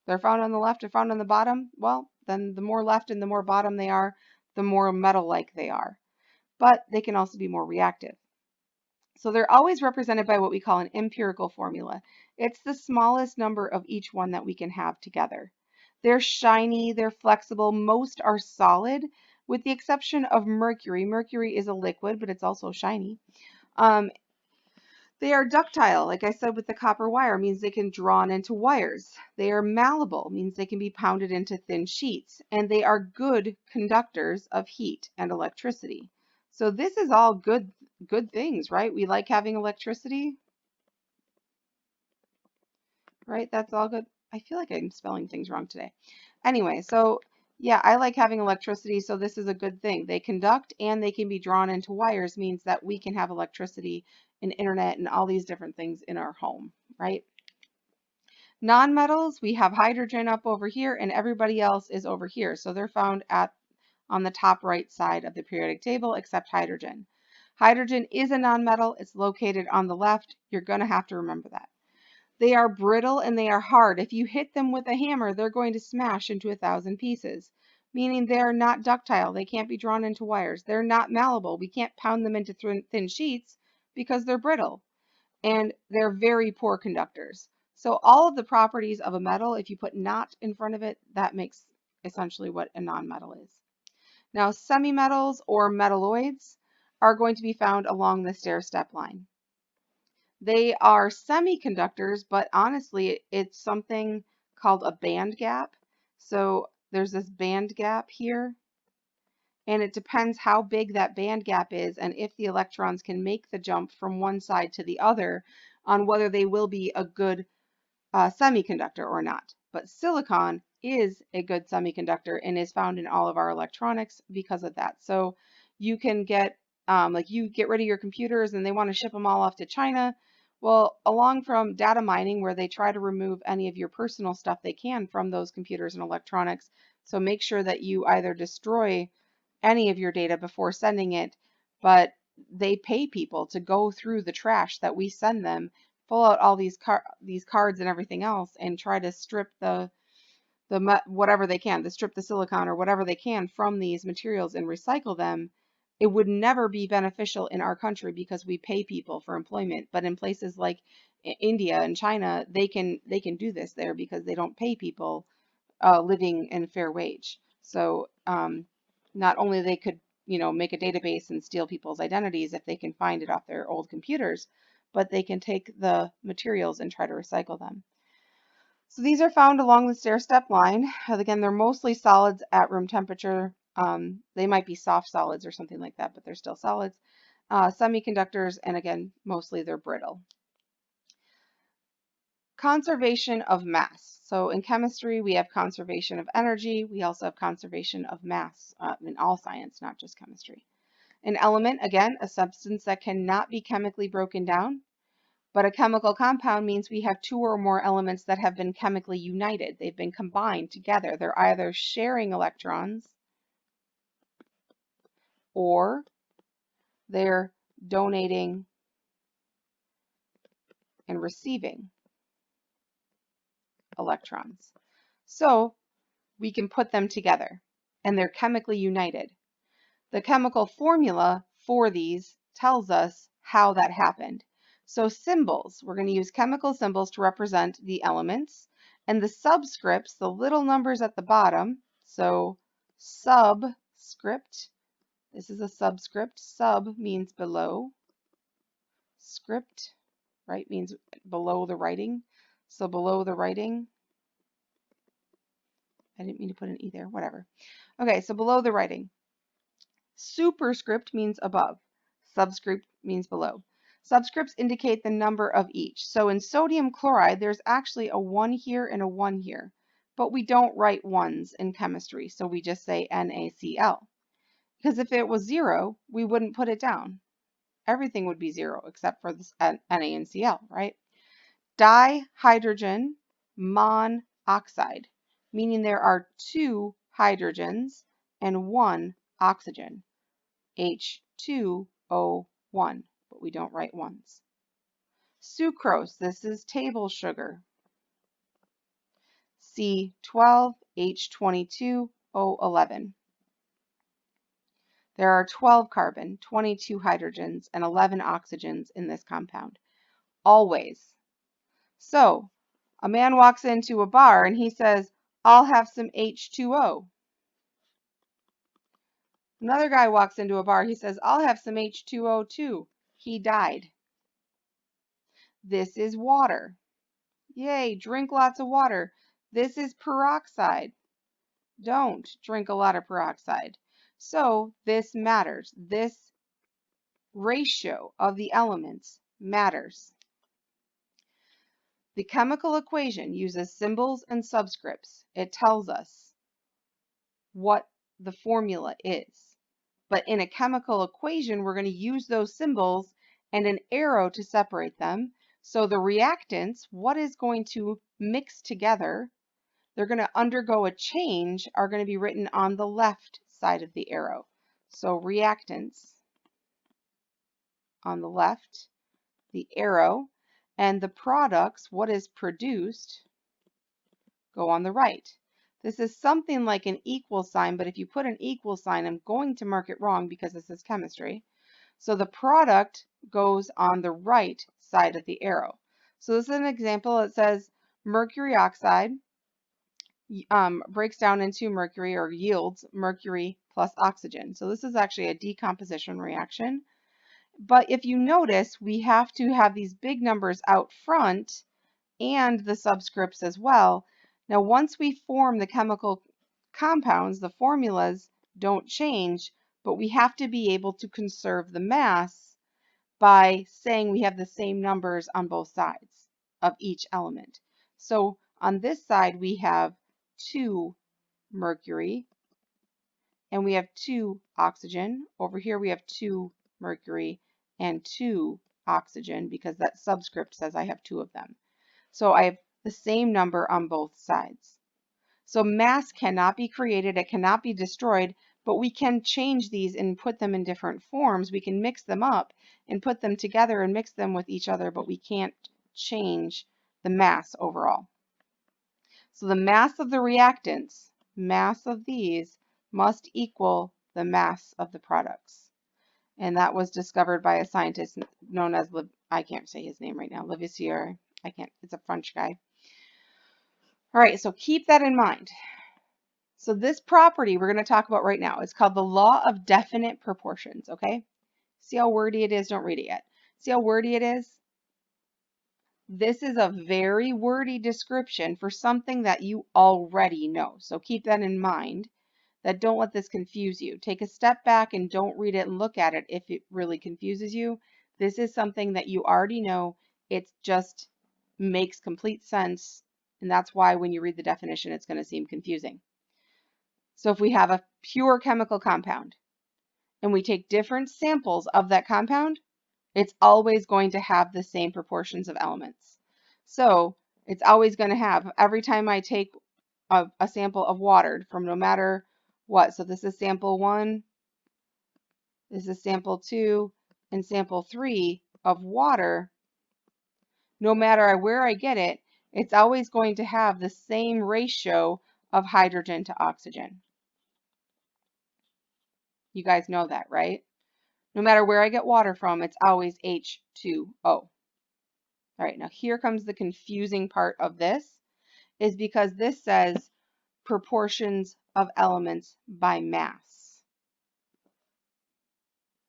They're found on the left or found on the bottom. Well, then the more left and the more bottom they are, the more metal-like they are. But they can also be more reactive. So they're always represented by what we call an empirical formula. It's the smallest number of each one that we can have together. They're shiny, they're flexible, most are solid, with the exception of mercury. Mercury is a liquid, but it's also shiny. They are ductile, like I said with the copper wire, means they can be drawn into wires. They are malleable, means they can be pounded into thin sheets. And they are good conductors of heat and electricity. So this is all good things, right? We like having electricity, right? That's all good. I feel like I'm spelling things wrong today. Anyway, so yeah, I like having electricity, so this is a good thing. They conduct and they can be drawn into wires, means that we can have electricity and internet and all these different things in our home, right? Non-metals, we have hydrogen up over here and everybody else is over here. So they're found on the top right side of the periodic table except hydrogen. Hydrogen is a non-metal. It's located on the left. You're going to have to remember that. They are brittle and they are hard. If you hit them with a hammer, they're going to smash into 1,000 pieces, meaning they're not ductile. They can't be drawn into wires. They're not malleable. We can't pound them into thin sheets because they're brittle, and they're very poor conductors. So all of the properties of a metal, if you put not in front of it, that makes essentially what a non-metal is. Now, semi-metals or metalloids are going to be found along the stair-step line. They are semiconductors, but honestly, it's something called a band gap. So there's this band gap here, and it depends how big that band gap is and if the electrons can make the jump from one side to the other on whether they will be a good semiconductor or not. But silicon is a good semiconductor and is found in all of our electronics because of that. So you can get, like you get rid of your computers and they want to ship them all off to China. Well, along from data mining, where they try to remove any of your personal stuff they can from those computers and electronics. So make sure that you either destroy any of your data before sending it, but they pay people to go through the trash that we send them, pull out all these cards and everything else, and try to strip whatever they can, to strip the silicon or whatever they can from these materials and recycle them. It would never be beneficial in our country because we pay people for employment. But in places like India and China, they can do this there because they don't pay people living in fair wage. So not only they could, make a database and steal people's identities if they can find it off their old computers, but they can take the materials and try to recycle them. So these are found along the stair-step line. Again, they're mostly solids at room temperature. They might be soft solids or something like that, but they're still solids. Semiconductors, and again, mostly they're brittle. Conservation of mass. So in chemistry, we have conservation of energy. We also have conservation of mass in all science, not just chemistry. An element, again, a substance that cannot be chemically broken down. But a chemical compound means we have two or more elements that have been chemically united. They've been combined together. They're either sharing electrons or they're donating and receiving electrons. So we can put them together and they're chemically united. The chemical formula for these tells us how that happened. So symbols, we're going to use chemical symbols to represent the elements, and the subscripts, the little numbers at the bottom. So subscript, this is a subscript. Sub means below. Script, right, means below the writing. So below the writing, I didn't mean to put an E there, whatever. Okay, so below the writing. Superscript means above. Subscript means below. Subscripts indicate the number of each. So in sodium chloride, there's actually a 1 here and a 1 here. but we don't write ones in chemistry, so we just say NaCl. Because if it was 0, we wouldn't put it down. Everything would be 0 except for this Na and Cl, right? Dihydrogen monoxide, meaning there are 2 hydrogens and 1 oxygen, H2O1, but we don't write ones. Sucrose, this is table sugar, C12H22O11. There are 12 carbon, 22 hydrogens, and 11 oxygens in this compound. Always. So, a man walks into a bar and he says, "I'll have some H2O." Another guy walks into a bar, he says, "I'll have some H2O too." He died. This is water. Yay, drink lots of water. This is peroxide. Don't drink a lot of peroxide. So this matters. This ratio of the elements matters. The chemical equation uses symbols and subscripts. It tells us what the formula is. But in a chemical equation, we're going to use those symbols and an arrow to separate them. So the reactants, what is going to mix together, they're going to undergo a change, are going to be written on the left side of the arrow. So reactants on the left, the arrow, and the products, what is produced, go on the right. This is something like an equal sign, but if you put an equal sign, I'm going to mark it wrong because this is chemistry. So the product goes on the right side of the arrow. So this is an example. It says mercury oxide breaks down into mercury, or yields mercury plus oxygen. So this is actually a decomposition reaction. But if you notice, we have to have these big numbers out front and the subscripts as well. Now, once we form the chemical compounds, the formulas don't change, but we have to be able to conserve the mass by saying we have the same numbers on both sides of each element. So on this side, we have 2 mercury, and we have 2 oxygen. Over here, we have 2 mercury and 2 oxygen because that subscript says I have 2 of them. So I have the same number on both sides. So mass cannot be created, it cannot be destroyed, but we can change these and put them in different forms. We can mix them up and put them together and mix them with each other, but we can't change the mass overall. So the mass of the reactants, mass of these, must equal the mass of the products. And that was discovered by a scientist known as, I can't say his name right now, Lavoisier. It's a French guy. All right, so keep that in mind. So this property we're going to talk about right now is called the law of definite proportions, okay? See how wordy it is? Don't read it yet. See how wordy it is? This is a very wordy description for something that you already know. So keep that in mind, that don't let this confuse you. Take a step back and don't read it and look at it if it really confuses you. This is something that you already know. It just makes complete sense. And that's why when you read the definition, it's going to seem confusing. So if we have a pure chemical compound and we take different samples of that compound, it's always going to have the same proportions of elements. So it's always going to have, every time I take a sample of water from no matter what, so this is sample 1, this is sample 2, and sample 3 of water, no matter where I get it, it's always going to have the same ratio of hydrogen to oxygen. You guys know that, right? No matter where I get water from, it's always H2O. All right, now here comes the confusing part of this, is because this says proportions of elements by mass.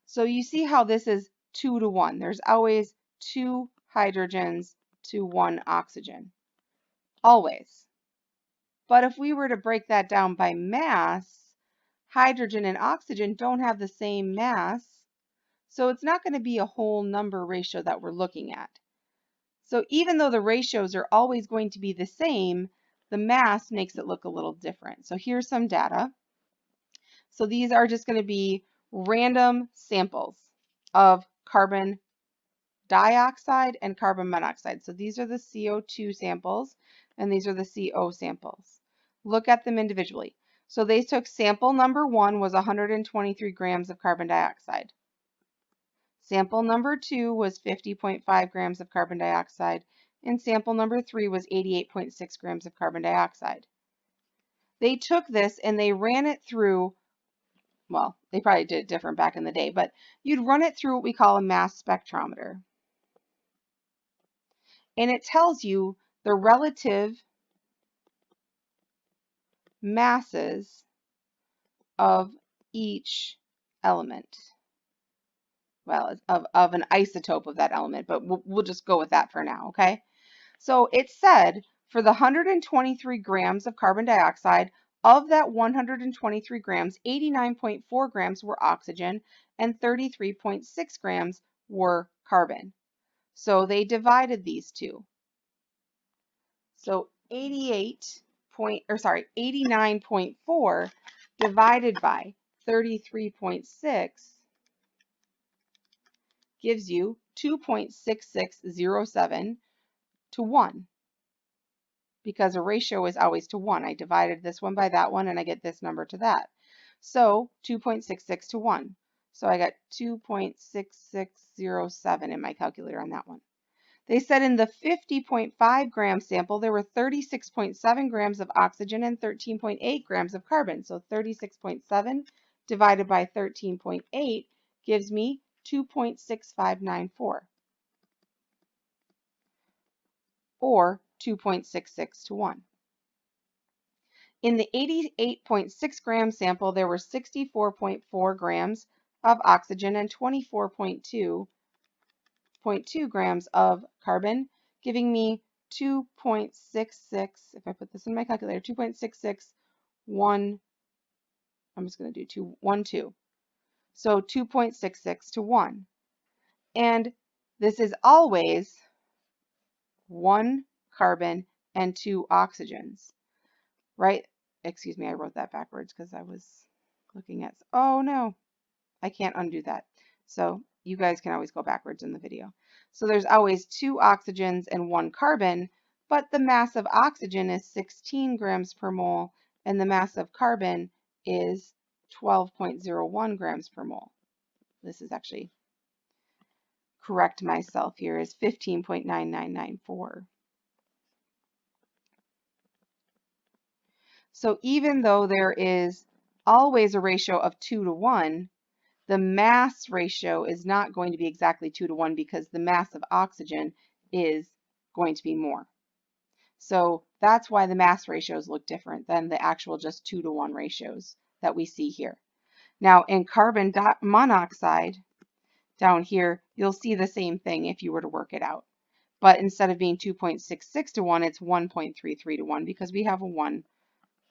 So you see how this is 2 to 1. There's always 2 hydrogens to 1 oxygen. Always. But if we were to break that down by mass, hydrogen and oxygen don't have the same mass. So it's not going to be a whole number ratio that we're looking at. So even though the ratios are always going to be the same, the mass makes it look a little different. So here's some data. So these are just going to be random samples of carbon dioxide and carbon monoxide. So these are the CO2 samples and these are the CO samples. Look at them individually. So they took sample number 1 was 123 grams of carbon dioxide. Sample number 2 was 50.5 grams of carbon dioxide, and sample number 3 was 88.6 grams of carbon dioxide. They took this and they ran it through, well, they probably did it different back in the day, but you'd run it through what we call a mass spectrometer. And it tells you the relative masses of each element. Well, of an isotope of that element, but we'll just go with that for now, okay? So it said for the 123 grams of carbon dioxide, of that 123 grams, 89.4 grams were oxygen and 33.6 grams were carbon. So they divided these two. So 89.4 divided by 33.6 gives you 2.6607 to 1, because a ratio is always to 1. I divided this one by that one and I get this number to that. So 2.66 to 1. So I got 2.6607 in my calculator on that one. They said in the 50.5 gram sample, there were 36.7 grams of oxygen and 13.8 grams of carbon. So 36.7 divided by 13.8 gives me 2.6594, or 2.66 to 1. In the 88.6 gram sample, there were 64.4 grams of oxygen and 24.2 grams of carbon, giving me 2.66, if I put this in my calculator, 2.661, I'm just going to do 212. So 2.66 to 1. And this is always 1 carbon and 2 oxygens, right? Excuse me, I wrote that backwards because I was looking at, oh no, I can't undo that. So you guys can always go backwards in the video. So there's always 2 oxygens and 1 carbon, but the mass of oxygen is 16 grams per mole and the mass of carbon is 12.01 grams per mole. This is actually, correct myself here, is 15.9994. So even though there is always a ratio of 2 to 1, the mass ratio is not going to be exactly 2 to 1 because the mass of oxygen is going to be more. So that's why the mass ratios look different than the actual just 2 to 1 ratios that we see here. Now in carbon monoxide down here, you'll see the same thing if you were to work it out. But instead of being 2.66 to 1, it's 1.33 to 1 because we have a 1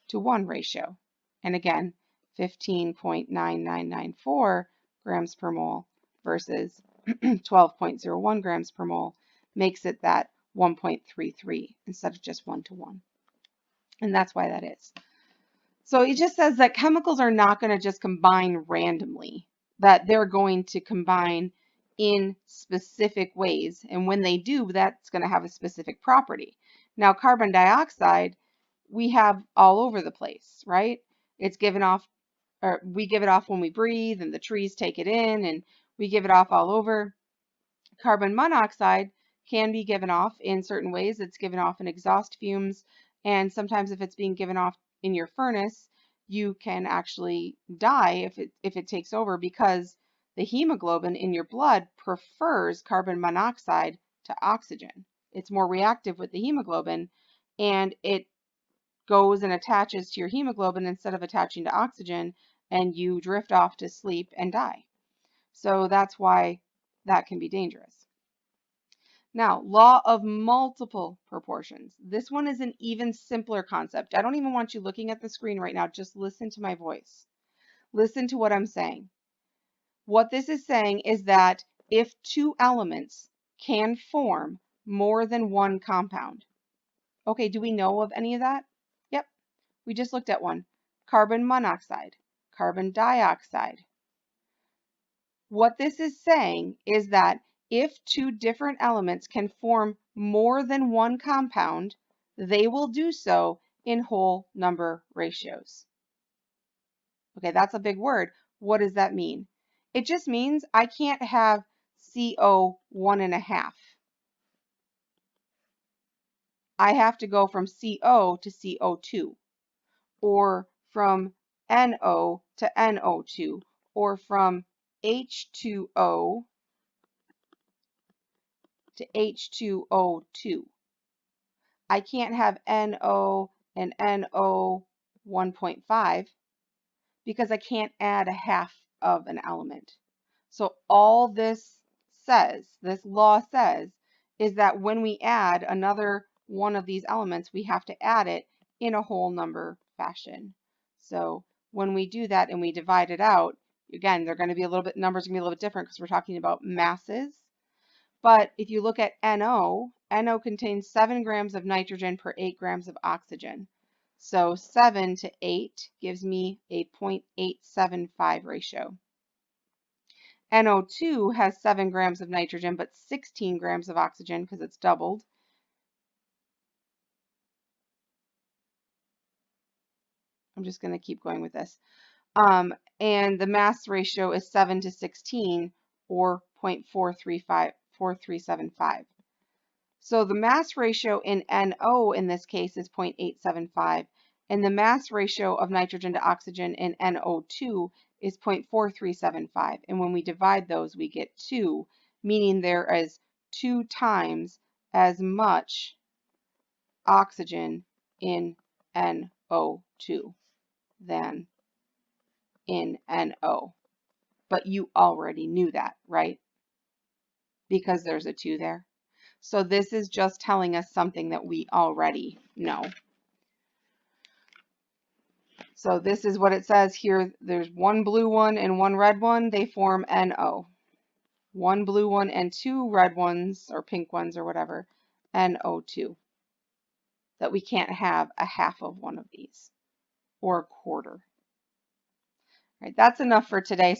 to 1 ratio. And again, 15.9994 grams per mole versus 12.01 grams per mole makes it that 1.33 instead of just 1 to 1. And that's why that is. So it just says that chemicals are not going to just combine randomly, that they're going to combine in specific ways. And when they do, that's going to have a specific property. Now, carbon dioxide, we have all over the place, right? It's given off, or we give it off when we breathe, and the trees take it in, and we give it off all over. Carbon monoxide can be given off in certain ways. It's given off in exhaust fumes, and sometimes if it's being given off in your furnace, you can actually die if it takes over, because the hemoglobin in your blood prefers carbon monoxide to oxygen. It's more reactive with the hemoglobin, and it goes and attaches to your hemoglobin instead of attaching to oxygen, and you drift off to sleep and die. So that's why that can be dangerous. Now, law of multiple proportions. This one is an even simpler concept. I don't even want you looking at the screen right now. Just listen to my voice. Listen to what I'm saying. What this is saying is that if 2 elements can form more than 1 compound. Okay, do we know of any of that? We just looked at one. Carbon monoxide, carbon dioxide. What this is saying is that if two different elements can form more than one compound, they will do so in whole number ratios. Okay, that's a big word. What does that mean? It just means I can't have CO 1.5. I have to go from CO to CO2, or from NO to NO2, or from H2O to H2O2. I can't have NO and NO 1.5 because I can't add a half of an element. So all this law says, is that when we add another one of these elements, we have to add it in a whole number fashion. So when we do that and we divide it out, again, they're going to be a little bit, numbers are going to be a little bit different because we're talking about masses. But if you look at NO, NO contains 7 grams of nitrogen per 8 grams of oxygen. So 7 to 8 gives me a 0.875 ratio. NO2 has 7 grams of nitrogen but 16 grams of oxygen because it's doubled. I'm just going to keep going with this. And the mass ratio is 7 to 16, or 0.4375. So the mass ratio in NO in this case is 0.875, and the mass ratio of nitrogen to oxygen in NO2 is 0.4375. And when we divide those, we get 2, meaning there is 2 times as much oxygen in NO2 than in NO. But you already knew that, right? Because there's a 2 there. So this is just telling us something that we already know. So this is what it says here. There's one blue one and one red one. They form NO. One blue one and 2 red ones or pink ones or whatever, NO2. That we can't have a half of one of these or a quarter. All right, that's enough for today.